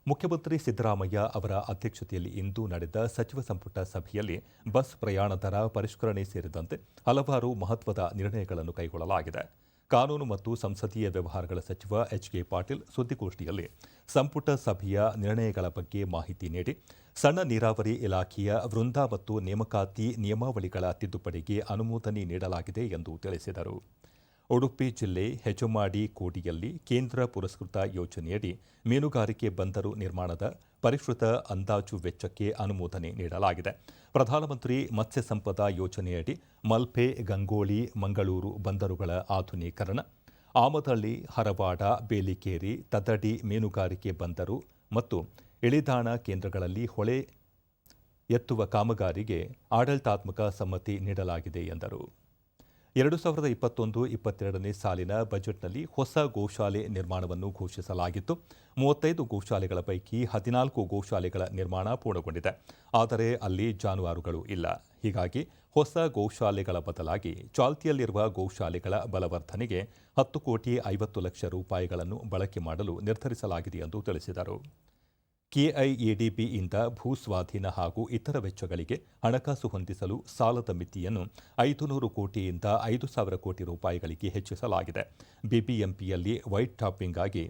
ಮುಖ್ಯಮಂತ್ರಿ ಸಿದ್ದರಾಮಯ್ಯ ಅವರ ಅಧ್ಯಕ್ಷತೆಯಲ್ಲಿ ಇಂದು ನಡೆದ ಸಚಿವ ಸಂಪುಟ ಸಭೆಯಲ್ಲಿ ಬಸ್ ಪ್ರಯಾಣ ದರ ಪರಿಷ್ಕರಣೆ ಸೇರಿದಂತೆ ಹಲವಾರು ಮಹತ್ವದ ನಿರ್ಣಯಗಳನ್ನು ಕೈಗೊಳ್ಳಲಾಗಿದೆ. ಕಾನೂನು ಮತ್ತು ಸಂಸದೀಯ ವ್ಯವಹಾರಗಳ ಸಚಿವ ಎಚ್.ಕೆ. ಪಾಟೀಲ್ ಸುದ್ದಿಗೋಷ್ಠಿಯಲ್ಲಿ ಸಂಪುಟ ಸಭೆಯ ನಿರ್ಣಯಗಳ ಬಗ್ಗೆ ಮಾಹಿತಿ ನೀಡಿ, ಸಣ್ಣ ನೀರಾವರಿ ಇಲಾಖೆಯ ವೃಂದ ಮತ್ತು ನೇಮಕಾತಿ ನಿಯಮಾವಳಿಗಳ ತಿದ್ದುಪಡಿಗೆ ಅನುಮೋದನೆ ನೀಡಲಾಗಿದೆ ಎಂದು ತಿಳಿಸಿದರು. ಉಡುಪಿ ಜಿಲ್ಲೆ ಹೆಜಮಾಡಿ ಕೋಡಿಯಲ್ಲಿ ಕೇಂದ್ರ ಪುರಸ್ಕೃತ ಯೋಜನೆಯಡಿ ಮೀನುಗಾರಿಕೆ ಬಂದರು ನಿರ್ಮಾಣದ ಪರಿಷ್ಕೃತ ಅಂದಾಜು ವೆಚ್ಚಕ್ಕೆ ಅನುಮೋದನೆ ನೀಡಲಾಗಿದೆ. ಪ್ರಧಾನಮಂತ್ರಿ ಮತ್ಸ್ಯ ಸಂಪದ ಯೋಜನೆಯಡಿ ಮಲ್ಪೆ, ಗಂಗೋಳಿ, ಮಂಗಳೂರು ಬಂದರುಗಳ ಆಧುನೀಕರಣ, ಆಮದಹಳ್ಳಿ, ಹರವಾಡ, ಬೇಲಿಕೇರಿ, ತದಡಿ ಮೀನುಗಾರಿಕೆ ಬಂದರು ಮತ್ತು ಇಳಿದಾಣ ಕೇಂದ್ರಗಳಲ್ಲಿ ಹೊಳೆ ಎತ್ತುವ ಕಾಮಗಾರಿಗೆ ಆಡಳಿತಾತ್ಮಕ ಸಮ್ಮತಿ ನೀಡಲಾಗಿದೆ ಎಂದರು. 2021-22ನೇ ಸಾಲಿನ ಬಜೆಟ್ನಲ್ಲಿ ಹೊಸ ಗೋಶಾಲೆ ನಿರ್ಮಾಣವನ್ನು ಘೋಷಿಸಲಾಗಿತ್ತು. 35 ಗೋಶಾಲೆಗಳ ಪೈಕಿ 14 ಗೋಶಾಲೆಗಳ ನಿರ್ಮಾಣ ಪೂರ್ಣಗೊಂಡಿದೆ. ಆದರೆ ಅಲ್ಲಿ ಜಾನುವಾರುಗಳು ಇಲ್ಲ. ಹೀಗಾಗಿ ಹೊಸ ಗೋಶಾಲೆಗಳ ಬದಲಾಗಿ ಚಾಲ್ತಿಯಲ್ಲಿರುವ ಗೋಶಾಲೆಗಳ ಬಲವರ್ಧನೆಗೆ 10 ಕೋಟಿ 50 ಲಕ್ಷ ರೂಪಾಯಿಗಳನ್ನು ಬಳಕೆ ಮಾಡಲು ನಿರ್ಧರಿಸಲಾಗಿದೆ ಎಂದು ತಿಳಿಸಿದರು. ಕೆಐಎಡಿಬಿಯಿಂದ ಭೂ ಸ್ವಾಧೀನ ಹಾಗೂ ಇತರ ವೆಚ್ಚಗಳಿಗೆ ಹಣಕಾಸು ಹೊಂದಿಸಲು ಸಾಲದ ಮಿತಿಯನ್ನು 500 ಕೋಟಿಯಿಂದ 5,000 ಕೋಟಿ ರೂಪಾಯಿಗಳಿಗೆ ಹೆಚ್ಚಿಸಲಾಗಿದೆ. ಬಿಬಿಎಂಪಿಯಲ್ಲಿ ವೈಟ್ ಟಾಪಿಂಗ್ ಆಗಿ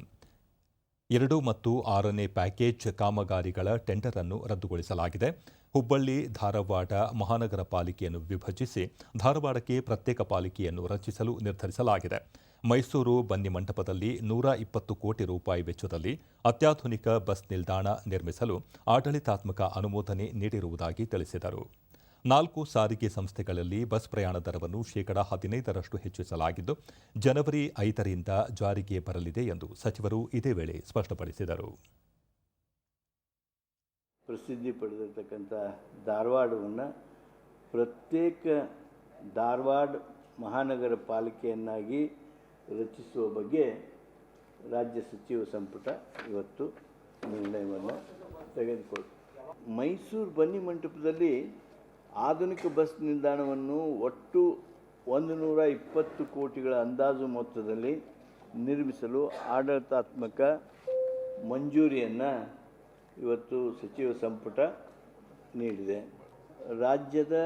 2 ಮತ್ತು 6ನೇ ಪ್ಯಾಕೇಜ್ ಕಾಮಗಾರಿಗಳ ಟೆಂಡರ್ ಅನ್ನು ರದ್ದುಗೊಳಿಸಲಾಗಿದೆ. ಹುಬ್ಬಳ್ಳಿ, ಧಾರವಾಡ ಮಹಾನಗರ ಪಾಲಿಕೆಯನ್ನು ವಿಭಜಿಸಿ ಧಾರವಾಡಕ್ಕೆ ಪ್ರತ್ಯೇಕ ಪಾಲಿಕೆಯನ್ನು ರಚಿಸಲು ನಿರ್ಧರಿಸಲಾಗಿದೆ. ಮೈಸೂರು ಬನ್ನಿಮಂಟಪದಲ್ಲಿ 120 ಕೋಟಿ ರೂಪಾಯಿ ವೆಚ್ಚದಲ್ಲಿ ಅತ್ಯಾಧುನಿಕ ಬಸ್ ನಿಲ್ದಾಣ ನಿರ್ಮಿಸಲು ಆಡಳಿತಾತ್ಮಕ ಅನುಮೋದನೆ ನೀಡಿರುವುದಾಗಿ ತಿಳಿಸಿದರು. 4 ಸಾರಿಗೆ ಸಂಸ್ಥೆಗಳಲ್ಲಿ ಬಸ್ ಪ್ರಯಾಣ ದರವನ್ನು ಶೇಕಡಾ 15ರಷ್ಟು ಹೆಚ್ಚಿಸಲಾಗಿದ್ದು, ಜನವರಿ 5ರಿಂದ ಜಾರಿಗೆ ಬರಲಿದೆ ಎಂದು ಸಚಿವರು ಇದೇ ವೇಳೆ ಸ್ಪಷ್ಟಪಡಿಸಿದರು. ಪ್ರಸಿದ್ಧಿ ಪಡೆದಿರತಕ್ಕಂಥ ಧಾರವಾಡವನ್ನು ಪ್ರತ್ಯೇಕ ಧಾರವಾಡ ಮಹಾನಗರ ಪಾಲಿಕೆಯನ್ನಾಗಿ ರಚಿಸುವ ಬಗ್ಗೆ ರಾಜ್ಯ ಸಚಿವ ಸಂಪುಟ ಇವತ್ತು ನಿರ್ಣಯವನ್ನು ತೆಗೆದುಕೊಳ್ಳಿ. ಮೈಸೂರು ಬನ್ನಿಮಂಟಪದಲ್ಲಿ ಆಧುನಿಕ ಬಸ್ ನಿಲ್ದಾಣವನ್ನು ಒಟ್ಟು 120 ಕೋಟಿಗಳ ಅಂದಾಜು ಮೊತ್ತದಲ್ಲಿ ನಿರ್ಮಿಸಲು ಆಡಳಿತಾತ್ಮಕ ಮಂಜೂರಿಯನ್ನು ಇವತ್ತು ಸಚಿವ ಸಂಪುಟ ನೀಡಿದೆ. ರಾಜ್ಯದ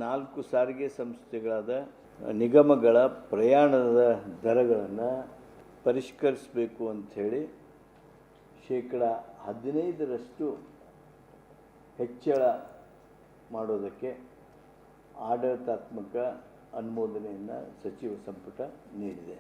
4 ಸಾರಿಗೆ ಸಂಸ್ಥೆಗಳಾದ ನಿಗಮಗಳ ಪ್ರಯಾಣದ ದರಗಳನ್ನು ಪರಿಷ್ಕರಿಸಬೇಕು ಅಂಥೇಳಿ ಶೇಕಡಾ 15ರಷ್ಟು ಹೆಚ್ಚಳ ಮಾಡೋದಕ್ಕೆ ಆಡಳಿತಾತ್ಮಕ ಅನುಮೋದನೆಯನ್ನು ಸಚಿವ ಸಂಪುಟ ನೀಡಿದೆ.